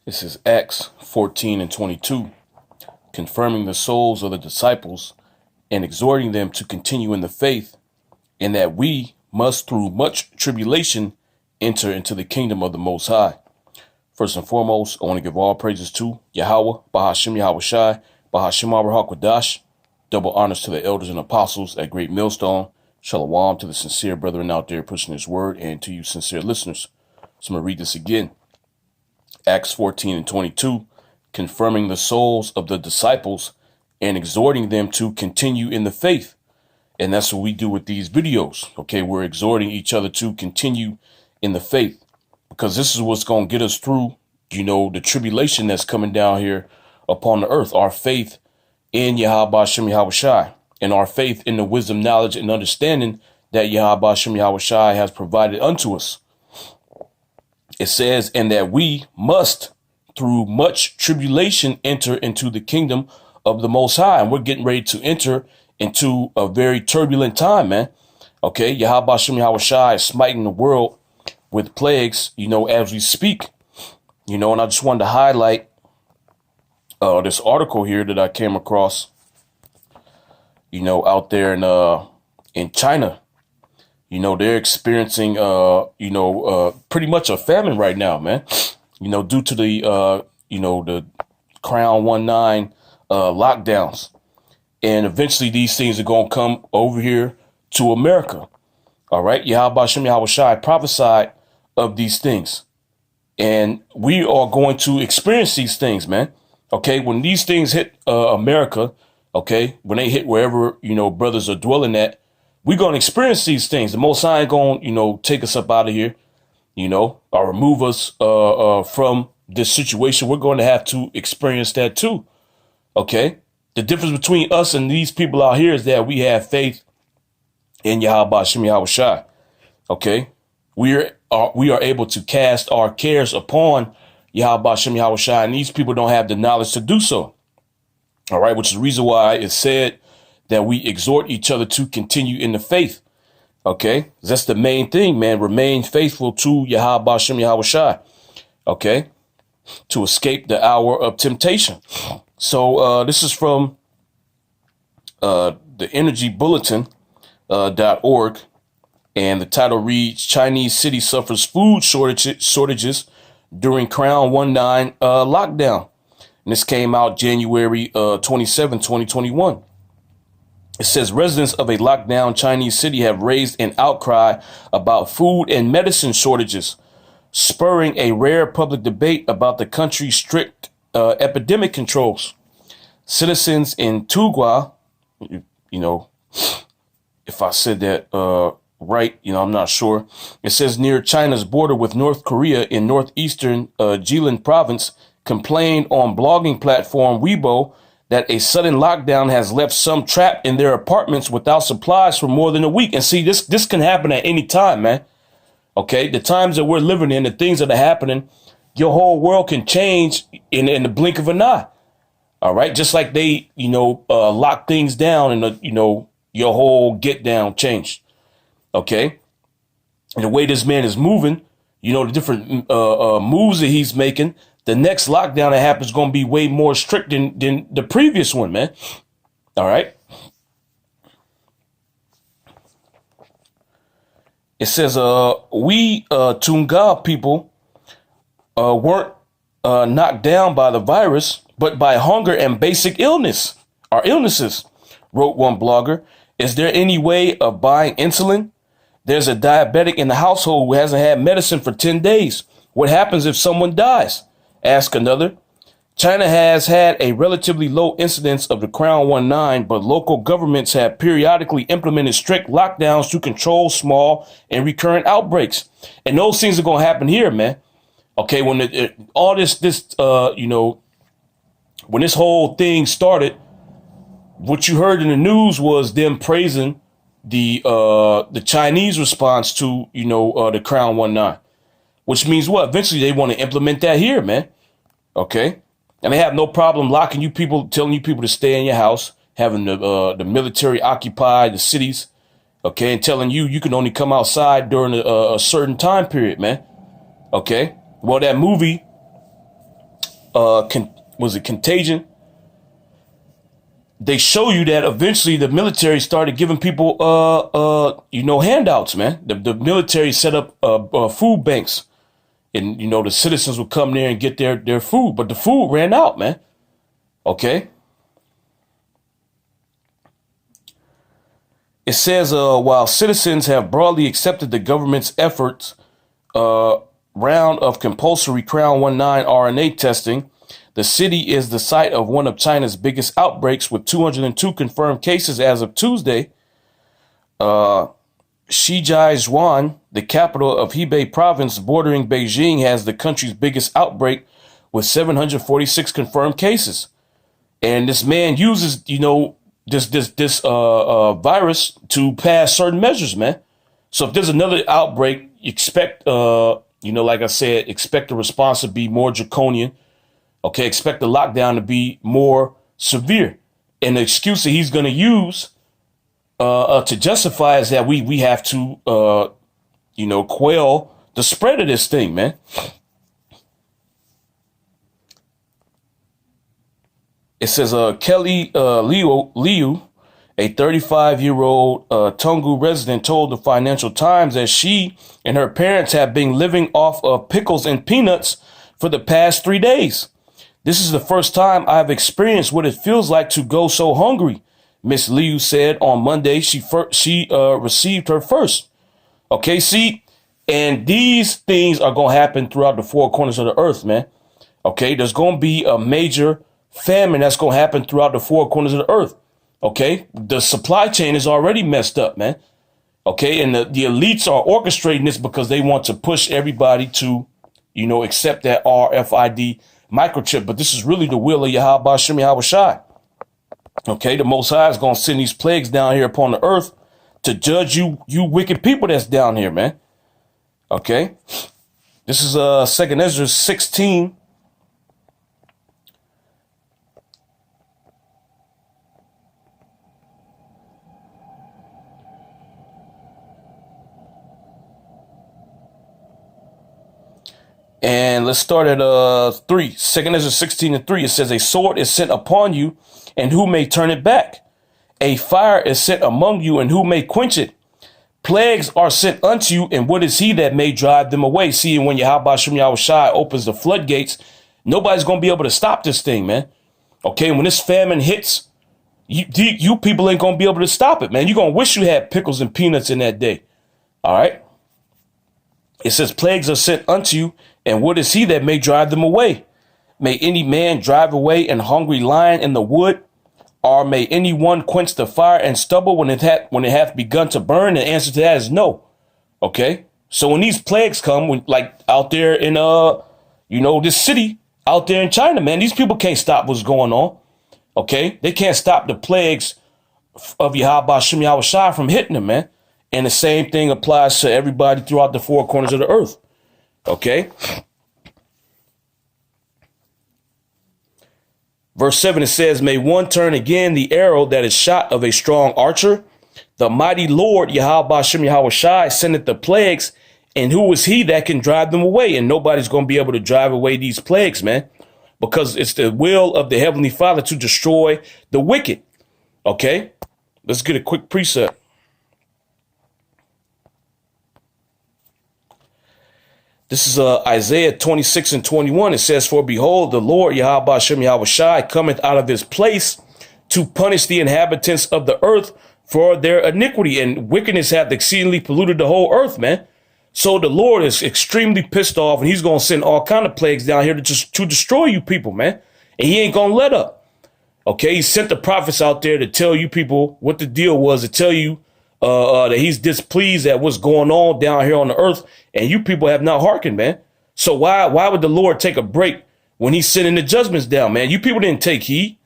This is Acts 14 and 22, confirming the souls of the disciples and exhorting them to continue in the faith, and that we must through much tribulation enter into the kingdom of the Most High. First and foremost, I want to give all praises to Yahweh, Bahashim Yahweh Shai, Bahashim Abraham. Double honors to the elders and apostles at Great Millstone. Shalom to the sincere brethren out there pushing his word, and to you sincere listeners. So I'm going to read this again. Acts 14 and 22, confirming the souls of the disciples and exhorting them to continue in the faith. And that's what we do with these videos. Okay, we're exhorting each other to continue in the faith, because this is what's going to get us through, the tribulation that's coming down here upon the earth. Our faith in Yahweh Shem Yahweh Shai, and our faith in the wisdom, knowledge, and understanding that Yahweh Shem Yahweh Shai has provided unto us. It says, and that we must, through much tribulation, enter into the kingdom of the Most High. And we're getting ready to enter into a very turbulent time, man. Okay, Yahweh Shem Yahweh Shai is smiting the world with plagues, as we speak. And I just wanted to highlight this article here that I came across, out there in China. They're experiencing, pretty much a famine right now, man. Due to the Crown 19 lockdowns. And eventually these things are going to come over here to America. All right. Yahweh Shem Yahweh Shai prophesied of these things. And we are going to experience these things, man. OK, when these things hit America, OK, when they hit wherever, brothers are dwelling at, we're going to experience these things. The Most High ain't going to, take us up out of here, or remove us from this situation. We're going to have to experience that, too. OK, the difference between us and these people out here is that we have faith in Yahweh Shem Yahweh Shai. OK, we are able to cast our cares upon Yahweh Shem Yahweh Shai, and these people don't have the knowledge to do so. All right, which is the reason why it's said that we exhort each other to continue in the faith. OK, that's the main thing, man. Remain faithful to Yahweh Shem Yahweh Shai. OK, to escape the hour of temptation. So this is from the energybulletin.org. And the title reads, Chinese city suffers food shortages during Crown 19 lockdown. And this came out January 27, 2021. It says residents of a lockdown Chinese city have raised an outcry about food and medicine shortages, spurring a rare public debate about the country's strict epidemic controls. Citizens in Tugua, if I said that right, I'm not sure. It says near China's border with North Korea in northeastern Jilin province, complained on blogging platform Weibo that a sudden lockdown has left some trapped in their apartments without supplies for more than a week. And see, this can happen at any time, man. OK, the times that we're living in, the things that are happening, your whole world can change in the blink of an eye. All right. Just like they, lock things down and, your whole get down changed. OK, and the way this man is moving, the different moves that he's making. The next lockdown that happens is going to be way more strict than the previous one, man. All right. It says, we Tunga people weren't knocked down by the virus, but by hunger and basic illnesses, wrote one blogger. Is there any way of buying insulin? There's a diabetic in the household who hasn't had medicine for 10 days. What happens if someone dies? Asked another. China has had a relatively low incidence of the Crown 19, but local governments have periodically implemented strict lockdowns to control small and recurrent outbreaks. And those things are going to happen here, man. OK, when all this, when this whole thing started, what you heard in the news was them praising the Chinese response to, the Crown 19, which means what? Eventually they want to implement that here, man. OK, and they have no problem locking you people, telling you people to stay in your house, having the military occupy the cities. OK, and telling you can only come outside during a certain time period, man. OK, well, that movie was it Contagion? They show you that eventually the military started giving people, handouts, man. The military set up food banks, and the citizens would come there and get their food, but the food ran out, man. Okay. It says, while citizens have broadly accepted the government's efforts, round of compulsory Crown 19 RNA testing, the city is the site of one of China's biggest outbreaks with 202 confirmed cases as of Tuesday. Shijiazhuan, the capital of Hebei province bordering Beijing, has the country's biggest outbreak with 746 confirmed cases. And this man uses, this virus to pass certain measures, man. So if there's another outbreak, expect, like I said, expect the response to be more draconian. Okay, expect the lockdown to be more severe. And the excuse that he's going to use to justify is that we have to, quell the spread of this thing, man. It says Kelly Liu, a 35-year-old Tonggu resident, told the Financial Times that she and her parents have been living off of pickles and peanuts for the past 3 days. This is the first time I've experienced what it feels like to go so hungry, Miss Liu said on Monday. She received her first. Okay, see, and these things are going to happen throughout the four corners of the earth, man. Okay, there's going to be a major famine that's going to happen throughout the four corners of the earth. Okay, the supply chain is already messed up, man. Okay, and the elites are orchestrating this because they want to push everybody to, accept that RFID microchip. But this is really the will of Yahweh Shem Yahweh Shai. Okay, the Most High is going to send these plagues down here upon the earth to judge you wicked people that's down here, man. Okay, this is 2nd Ezra 16. And let's start at 3. 2nd Ezra 16:3. It says, a sword is sent upon you, and who may turn it back? A fire is sent among you, and who may quench it? Plagues are sent unto you, and what is he that may drive them away? See, when Yahweh Shem Yahweh Shai opens the floodgates, nobody's going to be able to stop this thing, man. Okay, when this famine hits, you people ain't going to be able to stop it, man. You're going to wish you had pickles and peanuts in that day. All right. It says, plagues are sent unto you, and what is he that may drive them away? May any man drive away an hungry lion in the wood? Or may anyone quench the fire and stubble when it hath begun to burn? The answer to that is no. Okay. So when these plagues come, like out there in this city out there in China, man, these people can't stop what's going on. Okay, they can't stop the plagues of Yahweh Shem Yahweh Shai from hitting them, man. And the same thing applies to everybody throughout the four corners of the earth. Okay. Verse 7, it says, may one turn again the arrow that is shot of a strong archer? The mighty Lord, Yahweh Shem Yahweh Shai, sendeth the plagues, and who is he that can drive them away? And nobody's going to be able to drive away these plagues, man, because it's the will of the Heavenly Father to destroy the wicked. Okay, let's get a quick precept. This is Isaiah 26:21. It says, for behold, the Lord Yahweh Shem Yahweh Shai cometh out of his place to punish the inhabitants of the earth for their iniquity, and wickedness hath exceedingly polluted the whole earth, man. So the Lord is extremely pissed off, and he's going to send all kind of plagues down here to destroy you people, man. And he ain't going to let up. Okay, he sent the prophets out there to tell you people what the deal was, to tell you that he's displeased at what's going on down here on the earth, and you people have not hearkened, man. So why would the Lord take a break when he's sending the judgments down, man? You people didn't take heed,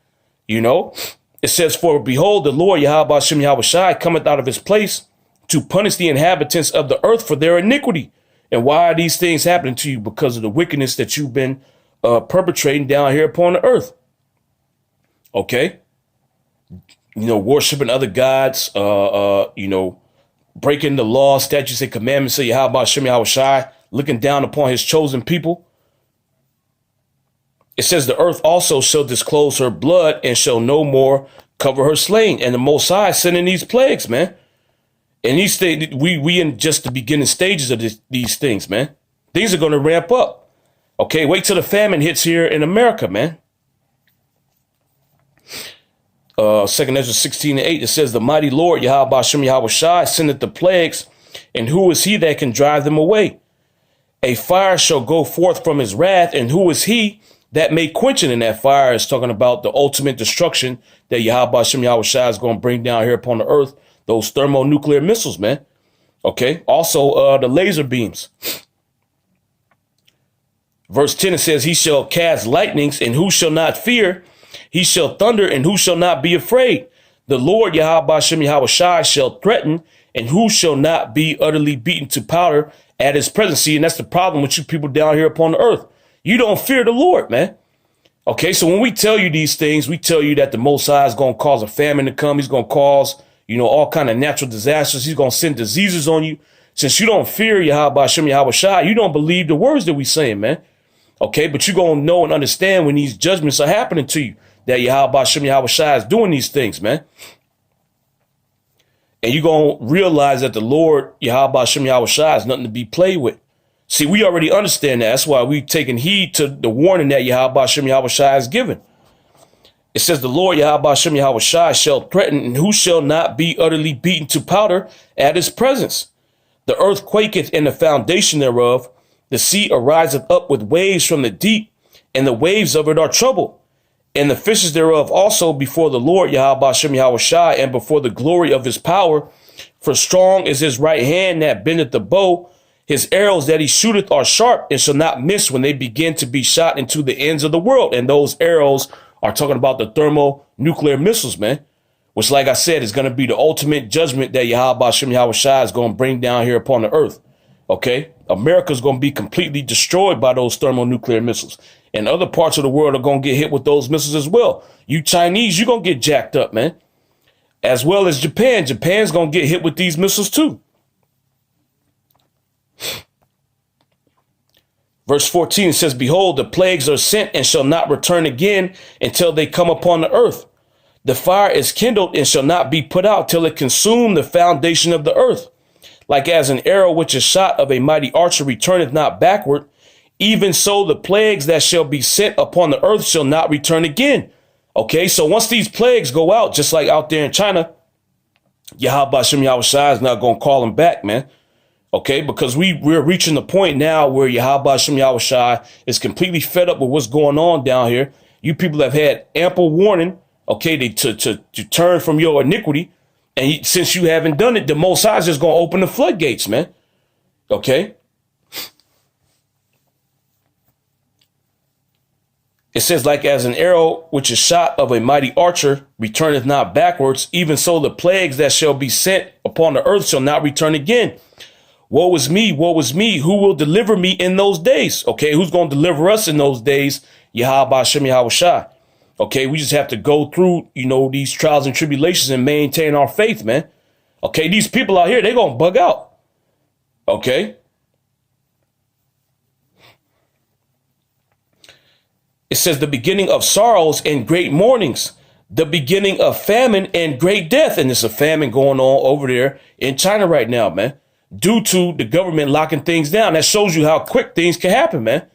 It says, for behold, the Lord Yahweh Shem Yahweh Shai cometh out of his place to punish the inhabitants of the earth for their iniquity. And why are these things happening to you? Because of the wickedness that you've been perpetrating down here upon the earth. Okay. Worshiping other gods, breaking the law, statutes, and commandments of Yahweh Shem Yahweh Shai, looking down upon his chosen people. It says the earth also shall disclose her blood and shall no more cover her slain. And the Most High sending these plagues, man. And these things, we in just the beginning stages of these things, man. Things are going to ramp up. Okay, wait till the famine hits here in America, man. 2 Ezra 16:8, it says, the mighty Lord, Yahweh Hashem Yahweh Shai, sendeth the plagues, and who is he that can drive them away? A fire shall go forth from his wrath, and who is he that may quench it? In that fire is talking about the ultimate destruction that Yahweh Hashem Yahweh Shai is going to bring down here upon the earth. Those thermonuclear missiles, man. Okay. Also, the laser beams. Verse 10, it says, he shall cast lightnings, and who shall not fear? He shall thunder, and who shall not be afraid? The Lord Yahweh Hashem Yahweh Shai shall threaten, and who shall not be utterly beaten to powder at his presence? See, and that's the problem with you people down here upon the earth. You don't fear the Lord, man. Okay, so when we tell you these things, we tell you that the Most High is going to cause a famine to come. He's going to cause, all kind of natural disasters. He's going to send diseases on you. Since you don't fear Yahweh Hashem Yahweh Shai, you don't believe the words that we saying, man. Okay, but you're going to know and understand when these judgments are happening to you, that Yahweh Hashem Yahweh Shai is doing these things, man. And you're going to realize that the Lord Yahweh Hashem Yahweh Shai is nothing to be played with. See, we already understand that. That's why we've taken heed to the warning that Yahweh Hashem Yahweh Shai has given. It says the Lord Yahweh Hashem Yahweh Shai shall threaten, and who shall not be utterly beaten to powder at his presence? The earth quaketh in the foundation thereof. The sea ariseth up with waves from the deep, and the waves of it are troubled. And the fishes thereof also before the Lord Yahweh Hashem Yahweh Shai, and before the glory of his power. For strong is his right hand that bendeth the bow. His arrows that he shooteth are sharp, and shall not miss when they begin to be shot into the ends of the world. And those arrows are talking about the thermonuclear missiles, man. Which, like I said, is going to be the ultimate judgment that Yahweh Hashem Yahweh Shai is going to bring down here upon the earth. Okay? America's going to be completely destroyed by those thermonuclear missiles. And other parts of the world are going to get hit with those missiles as well. You Chinese, you're going to get jacked up, man. As well as Japan. Japan's going to get hit with these missiles too. Verse 14 says, behold, the plagues are sent and shall not return again until they come upon the earth. The fire is kindled and shall not be put out till it consume the foundation of the earth. Like as an arrow which is shot of a mighty archer returneth not backward, even so the plagues that shall be sent upon the earth shall not return again. Okay, so once these plagues go out, just like out there in China, Yahweh Hashem Yahweh Shai is not going to call them back, man. Okay, because we're reaching the point now where Yahweh Hashem Yahweh Shai is completely fed up with what's going on down here. You people have had ample warning, okay, to turn from your iniquity. And since you haven't done it, the Most High is just going to open the floodgates, man. Okay. It says, like as an arrow which is shot of a mighty archer returneth not backwards, even so the plagues that shall be sent upon the earth shall not return again. Woe is me, who will deliver me in those days? Okay, who's going to deliver us in those days? Yahweh Hashem Yahweh Shai. Okay, we just have to go through, these trials and tribulations and maintain our faith, man. Okay, these people out here, they're going to bug out. Okay. It says the beginning of sorrows and great mournings, the beginning of famine and great death. And there's a famine going on over there in China right now, man. Due to the government locking things down. That shows you how quick things can happen, man.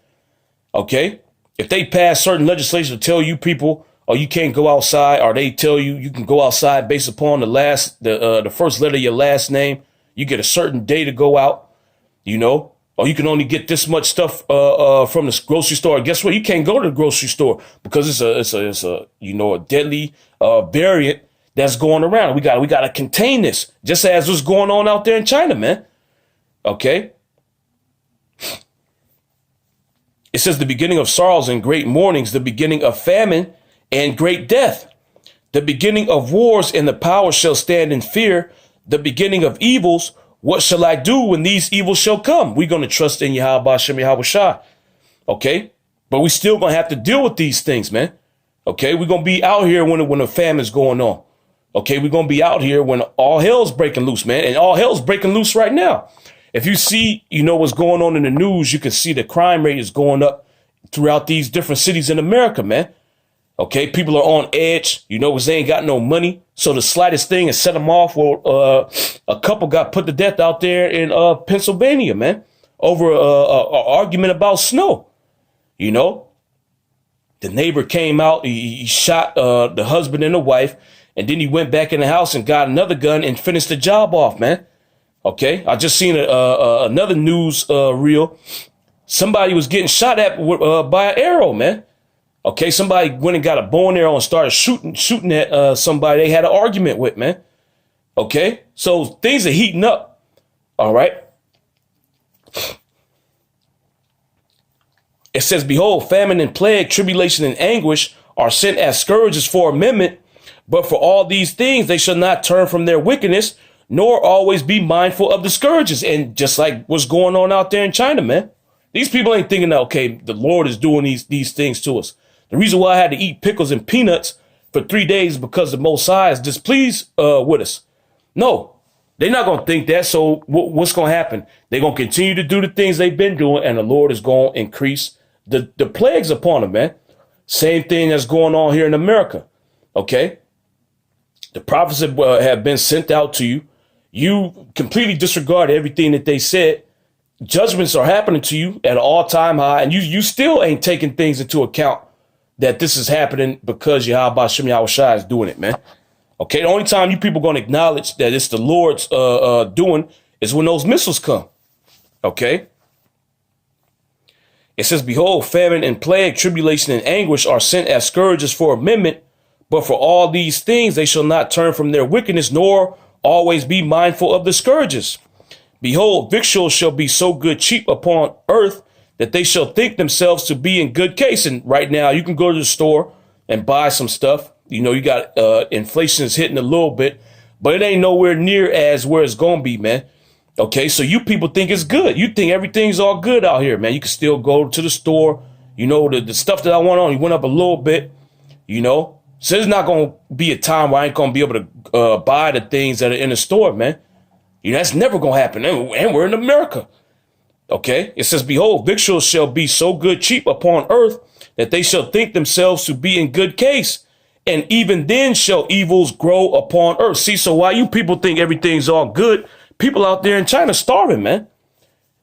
Okay. If they pass certain legislation to tell you people, oh, you can't go outside, or they tell you you can go outside based upon the first letter of your last name, you get a certain day to go out, or you can only get this much stuff from the grocery store. Guess what? You can't go to the grocery store because it's a deadly variant that's going around. We got to contain this, just as what's going on out there in China, man. Okay. It says the beginning of sorrows and great mournings, the beginning of famine and great death, the beginning of wars, and the power shall stand in fear, the beginning of evils. What shall I do when these evils shall come? We're going to trust in Yahweh Hashem Yahweh Shai. Okay. But we still going to have to deal with these things, man. Okay. We're going to be out here when the famine's going on. Okay. We're going to be out here when all hell's breaking loose, man. And all hell's breaking loose right now. If you see, what's going on in the news, you can see the crime rate is going up throughout these different cities in America, man. Okay, people are on edge, you know, because they ain't got no money. So the slightest thing has set them off. Well, a couple got put to death out there in Pennsylvania, man, over a argument about snow. You know, the neighbor came out, he shot the husband and the wife, and then he went back in the house and got another gun and finished the job off, man. Okay, I just seen another news reel. Somebody was getting shot at by an arrow, man. Okay, somebody went and got a bow and arrow and started shooting at somebody they had an argument with, man. Okay, so things are heating up. All right. It says, behold, famine and plague, tribulation and anguish are sent as scourges for amendment. But for all these things, they shall not turn from their wickedness, nor always be mindful of the scourges. And just like what's going on out there in China, man, these people ain't thinking that, okay, the Lord is doing these things to us. The reason why I had to eat pickles and peanuts for 3 days is because the Most High is displeased with us. No, they're not going to think that. So what's going to happen? They're going to continue to do the things they've been doing, and the Lord is going to increase the plagues upon them, man. Same thing that's going on here in America. Okay. The prophets have been sent out to you. You completely disregard everything that they said. Judgments are happening to you at an all-time high, and you still ain't taking things into account that this is happening because Yahweh Shem Yahushua is doing it, man. Okay, the only time you people going to acknowledge that it's the Lord's doing is when those missiles come. Okay. It says, behold, famine and plague, tribulation and anguish are sent as scourges for amendment. But for all these things, they shall not turn from their wickedness, nor always be mindful of the scourges. Behold, victuals shall be so good cheap upon earth that they shall think themselves to be in good case. And right now you can go to the store and buy some stuff. You know, you got inflation is hitting a little bit, but it ain't nowhere near as where it's going to be, man. OK, so you people think it's good. You think everything's all good out here, man. You can still go to the store. You know, the stuff that I want on, you went up a little bit, you know. So there's not going to be a time where I ain't going to be able to buy the things that are in the store, man. You know, that's never going to happen. And we're in America. OK, it says, behold, victuals shall be so good cheap upon earth that they shall think themselves to be in good case. And even then shall evils grow upon earth. See, so while you people think everything's all good, people out there in China starving, man.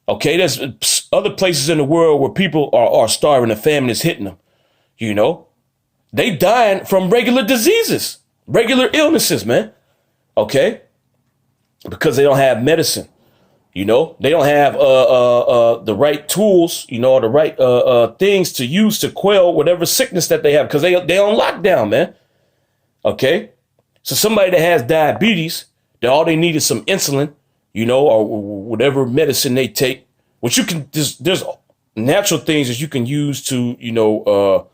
OK, there's other places in the world where people are starving. The famine is hitting them. You know, they dying from regular diseases, regular illnesses, man. OK, because they don't have medicine. You know, they don't have the right tools, you know, the right things to use to quell whatever sickness that they have, because they on lockdown, man. OK, so somebody that has diabetes, that all they need is some insulin, you know, or whatever medicine they take, which you can there's natural things that you can use to, you know,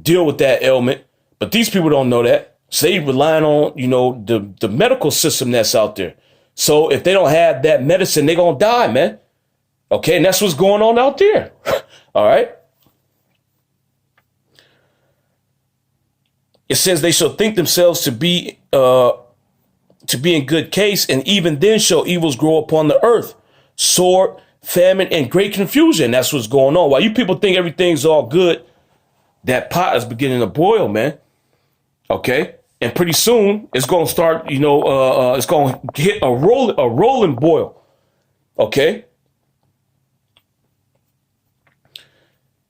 deal with that ailment. But these people don't know that. So they relying on, you know, the medical system that's out there. So if they don't have that medicine, they're going to die, man. OK, and that's what's going on out there. All right. It says they shall think themselves to be in good case. And even then shall evils grow upon the earth, sword, famine, and great confusion. That's what's going on. While you people think everything's all good, that pot is beginning to boil, man. OK. And pretty soon it's going to start, you know, it's going to hit a rolling boil. OK.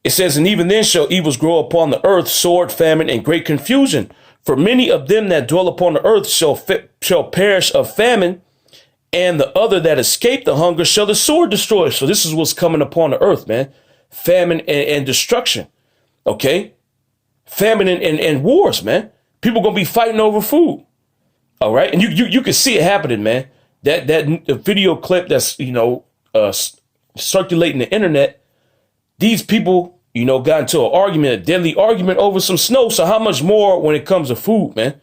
It says, and even then shall evils grow upon the earth, sword, famine, and great confusion. For many of them that dwell upon the earth shall perish of famine, and the other that escape the hunger shall the sword destroy. So this is what's coming upon the earth, man. Famine and destruction. OK. Famine and wars, man. People going to be fighting over food. All right. And you can see it happening, man. That video clip that's, you know, circulating the internet. These people, you know, got into an argument, a deadly argument over some snow. So how much more when it comes to food, man?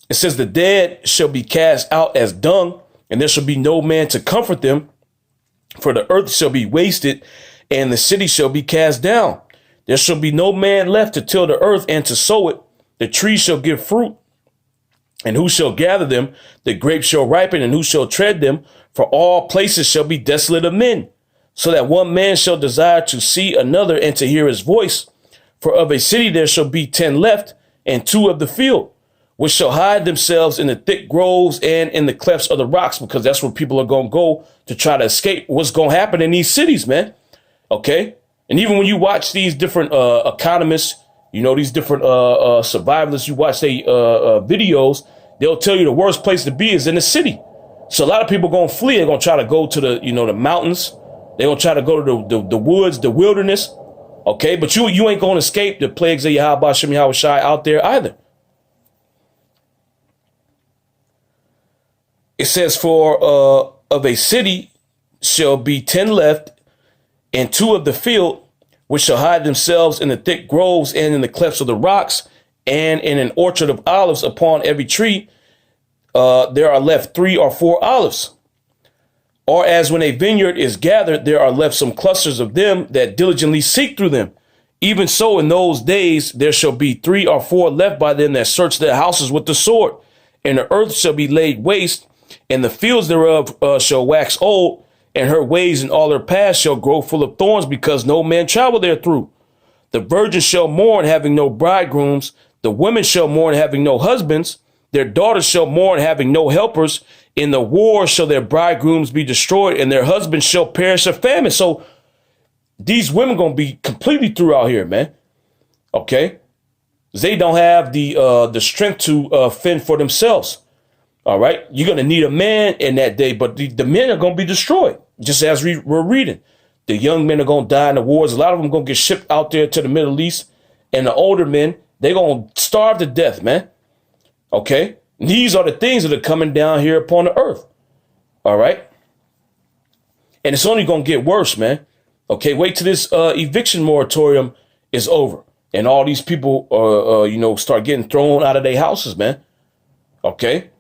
It says the dead shall be cast out as dung, and there shall be no man to comfort them. For the earth shall be wasted, and the city shall be cast down. There shall be no man left to till the earth and to sow it. The trees shall give fruit, and who shall gather them? The grapes shall ripen, and who shall tread them? For all places shall be desolate of men, so that one man shall desire to see another and to hear his voice. For of a city there shall be 10 left, and 2 of the field, which shall hide themselves in the thick groves and in the clefts of the rocks, because that's where people are going to go to try to escape what's going to happen in these cities, man. Okay. And even when you watch these different economists, these different survivalists, you watch their videos, they'll tell you the worst place to be is in the city. So a lot of people are going to flee. They're going to try to go to the mountains. They're going to try to go to the woods, the wilderness. Okay. But you ain't going to escape the plagues of Yahweh Shem Yahweh Shai out there either. It says, for of a city shall be 10 left, and 2 of the field, which shall hide themselves in the thick groves and in the clefts of the rocks, and in an orchard of olives upon every tree, there are left 3 or 4 olives. Or as when a vineyard is gathered, there are left some clusters of them that diligently seek through them. Even so, in those days, there shall be 3 or 4 left by them that search their houses with the sword, and the earth shall be laid waste, and the fields thereof shall wax old, and her ways and all her paths shall grow full of thorns, because no man travel there through. The virgins shall mourn, having no bridegrooms. The women shall mourn, having no husbands. Their daughters shall mourn, having no helpers. In the war shall their bridegrooms be destroyed, and their husbands shall perish of famine. So these women going to be completely through out here, man. Okay. They don't have the strength to fend for themselves. All right. You're going to need a man in that day, but the men are going to be destroyed, just as we're reading. The young men are going to die in the wars. A lot of them going to get shipped out there to the Middle East. And the older men, they're going to starve to death, man. Okay. And these are the things that are coming down here upon the earth. All right. And it's only going to get worse, man. Okay. Wait till this eviction moratorium is over and all these people, start getting thrown out of their houses, man. Okay.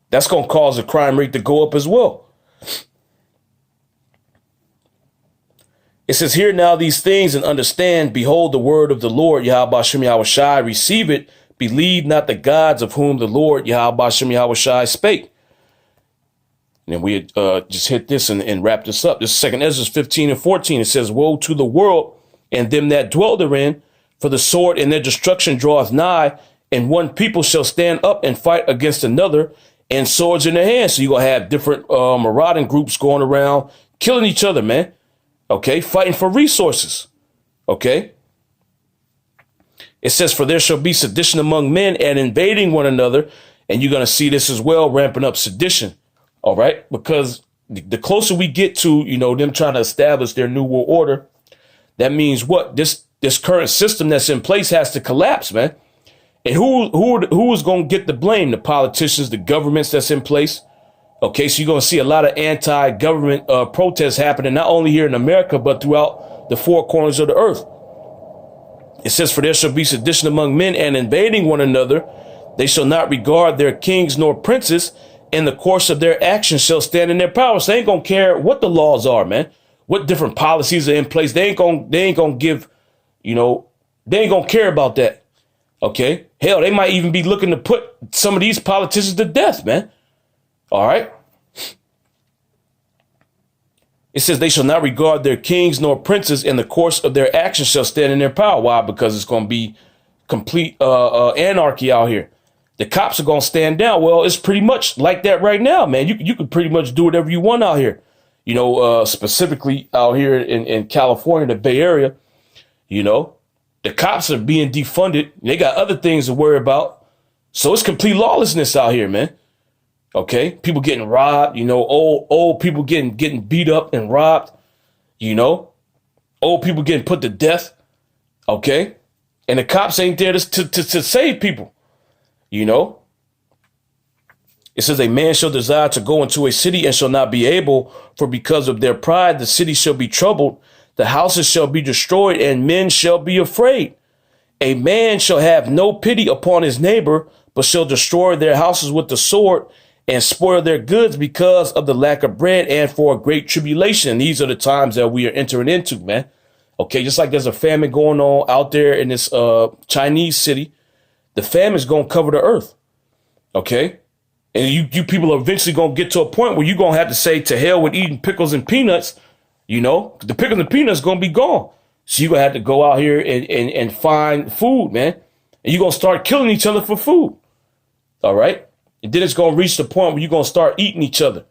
That's going to cause the crime rate to go up as well. It says, hear now these things and understand, behold the word of the Lord, Yahweh Shem Yahweh Shai, receive it, believe not the gods of whom the Lord, Yahweh Shem Yahweh Shai, spake. And then we just hit this and wrap this up. This is 2 Ezra 15 and 14. It says, woe to the world and them that dwell therein, for the sword and their destruction draweth nigh, and one people shall stand up and fight against another, and swords in their hands. So you're going to have different marauding groups going around, killing each other, man. Okay, fighting for resources. Okay. It says, for there shall be sedition among men and invading one another. And you're going to see this as well, ramping up sedition. All right. Because the closer we get to, them trying to establish their new world order, that means what? This current system that's in place has to collapse, man. And who is going to get the blame? The politicians, the governments that's in place. Okay, so you're going to see a lot of anti-government protests happening, not only here in America, but throughout the 4 corners of the earth. It says, for there shall be sedition among men and invading one another. They shall not regard their kings nor princes. In the course of their actions shall stand in their power. So they ain't going to care what the laws are, man. What different policies are in place. They ain't going to give, they ain't going to care about that. Okay. Hell, they might even be looking to put some of these politicians to death, man. All right. It says they shall not regard their kings nor princes. In the course of their actions shall stand in their power. Why? Because it's going to be complete anarchy out here. The cops are going to stand down. Well, it's pretty much like that right now, man. You can pretty much do whatever you want out here. Specifically out here in California, the Bay Area, the cops are being defunded. They got other things to worry about. So it's complete lawlessness out here, man. Okay. People getting robbed, old people getting beat up and robbed, old people getting put to death. Okay. And the cops ain't there to save people, It says a man shall desire to go into a city and shall not be able, for because of their pride, the city shall be troubled. The houses shall be destroyed and men shall be afraid. A man shall have no pity upon his neighbor, but shall destroy their houses with the sword and spoil their goods because of the lack of bread and for a great tribulation. And these are the times that we are entering into, man. Okay, just like there's a famine going on out there in this Chinese city, the famine is going to cover the earth. Okay, And you people are eventually going to get to a point where you're going to have to say to hell with eating pickles and peanuts. You know, the pickles and peanuts going to be gone. So you're going to have to go out here and find food, man. And you're going to start killing each other for food. All right. And then it's going to reach the point where you're going to start eating each other.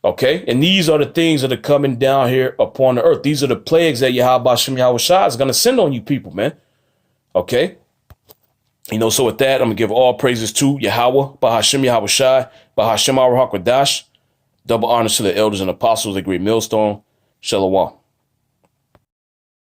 Okay. And these are the things that are coming down here upon the earth. These are the plagues that Yahweh Shem Yahweh Shai is going to send on you people, man. Okay. You know, so with that, I'm going to give all praises to Yahweh, Bahashem Yahweh Shai, Bahashem Aruch Hakadosh. Double honors to the elders and apostles, the great millstone. Shalom.